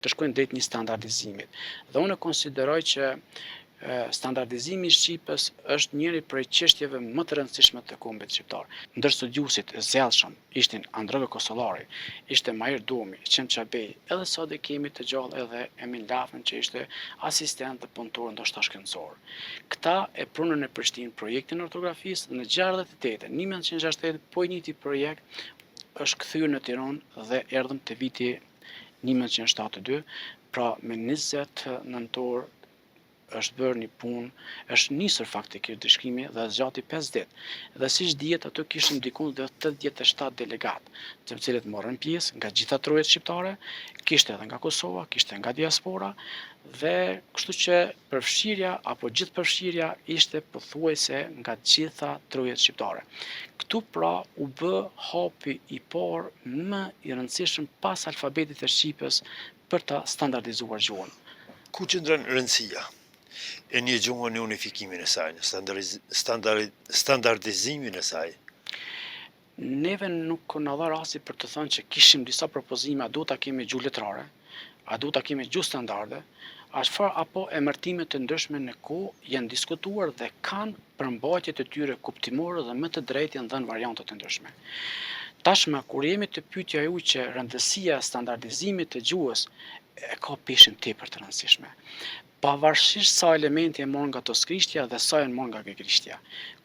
të shkojnë drejt një standardizimit. Dhe unë konsideroj që standardizimi i Shqipës është njëri prej çështjeve më të rëndësishme të kombit shqiptar. Ndër studiuesit e zellshëm ishin Androve Kosollari, ishte Mahir Dumi, Qem Çabej, edhe sot e kemi të gjallë edhe Emin Lafën që ishte asistent dhe punëtor ndoshta shkencor. Këta e prunën në Prishtinë projektin e ortografisë në 68, 1968 po i njëjti projekt është kthyer në Tiranë dhe erdhëm te viti 1972, pra me 20 nëntor është bërë një punë, është nisur faktikisht dëshkimi dhe zgjati 5 ditë. Dhe siç dihet ato kishim diku dhe 87 delegat, të cilët morën pjesë nga gjitha trojet shqiptare, kishte edhe nga Kosova, kishte nga diaspora dhe kështu që përfshirja apo gjithë përfshirja ishte pothuajse nga gjitha trojet shqiptare. Këtu pra u bë hapi i parë më i rëndësishëm pas alfabetit të Shqipës për ta standardizuar gjuhën. Ku qëndron rëndësia e një gjuhë në unifikimin e saj, në standardizimin e saj? Neve nuk na dha rasti për të thënë që kishim disa propozime, a duhet ta kemi gjuhë letrare, a duhet ta kemi gjuhë standarde, apo emërtime të ndryshme në kohë janë diskutuar dhe kanë përmbajtjet e tyre kuptimore dhe më të drejtë janë dhënë variante të ndryshme. Tashmë kur jemi të pyetja ju që rëndësia e standardizimit të gjuhës e ka peshën tepër të rëndësishme. Pavarësisht sa elementi e morën nga toskrishtia dhe sa e morën nga gregrishtja.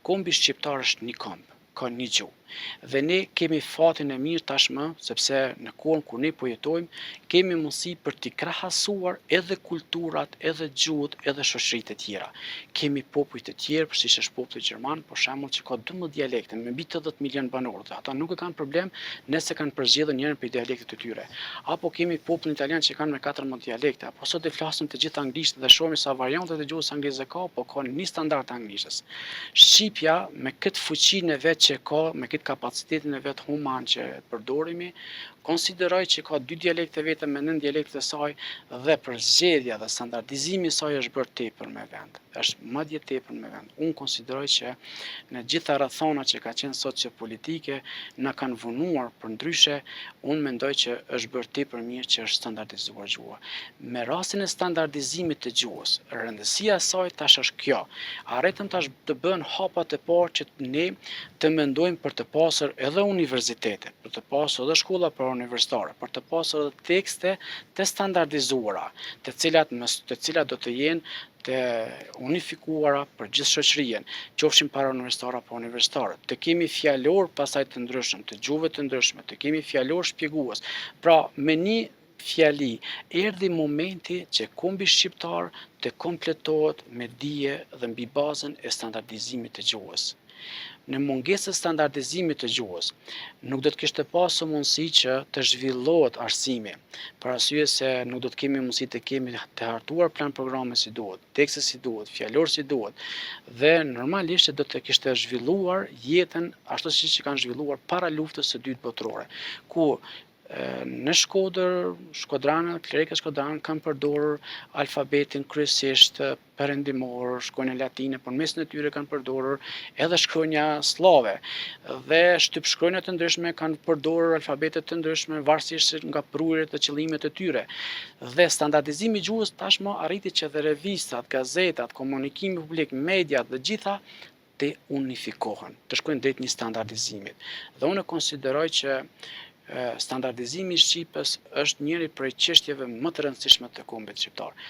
Kombi shqiptar është një komb, ka një gjuhë. Dhe ne kemi fatin e mirë tashmë, sepse në kohën kur ne po jetojmë, kemi mundësi për t'i krahasuar edhe kulturat, edhe gjuhët, edhe shoqëritë e tjera. Kemi popull të tjerë, siç është populli gjerman, për shembull, që ka 12 dialekte me mbi 80 milion banorë. Ata nuk e kanë problem nëse kanë përzgjedhur njërin prej dialektit të tyre. Apo kemi popullin italian që kanë me 14 dialekte, apo sot e flasim të gjithë anglisht dhe shohim sa variante të gjuhës angleze ka, po ka një standard të anglishtes. Shqipja me këtë fuqinë e vet që ka, me këtë kapacitetin e vet human që përdorimi, konsideroj që ka 2 dialekte vetëm me 9 dialektet e saj dhe përzgjedhja dhe standardizimi i saj është bërë tepër me vend. Është madje tepër me vend. Unë konsideroj që në gjitha rrethonat që ka qenë sociopolitike na kanë vonuar për ndryshe, unë mendoj që është bërë tepër mirë që është standardizuar gjuha. Me rastin e standardizimit të gjuhës, rëndësia e saj tash është kjo. Arritëm tash të bën hapat e parë që ne të mendojmë për të pasur edhe universitete, për të pasur edhe shkolla universitare, për të pasur edhe tekste të standardizuara, të cilat do të jenë të unifikuara për gjithë shoqërinë, qofshin parauniversitare apo universitare. Të kemi fjalor pasaj të ndryshëm, të gjuhëve të ndryshme, të kemi fjalor shpjegues. Pra, me një fjali, erdhi momenti që kombi shqiptar të kompletohet me dije dhe mbi bazën e standardizimit të gjuhës. Në mungesë të standardizimit të gjuhës, nuk do të kishte pasur mundësi që të zhvillohet arsimi, për arsye se nuk do të kemi mundësi të kemi të hartuar plan programe si duhet, tekste si duhet, fjalor si duhet, dhe normalisht do të kishte zhvilluar jetën ashtu siç kanë zhvilluar para luftës së dytë botërore, ku në Shkodër, shkodranët, klerekët shkodranët kanë përdorur alfabetin kryesisht perëndimor, shkronja latine, por mes në tyre kanë përdorur edhe shkronja slave dhe shtypshkronja të ndryshme kanë përdorur alfabete të ndryshme varësisht nga prurjet dhe qëllimet e tyre. Dhe standardizimi i gjuhës tashmë arriti që dhe revistat, gazetat, komunikimi publik, mediat dhe gjitha të unifikohen, të shkojnë drejt një standardizimit. Dhe unë konsideroj që standardizimi i Shqipës është njëri prej çështjeve më të rëndësishme të kombit shqiptar.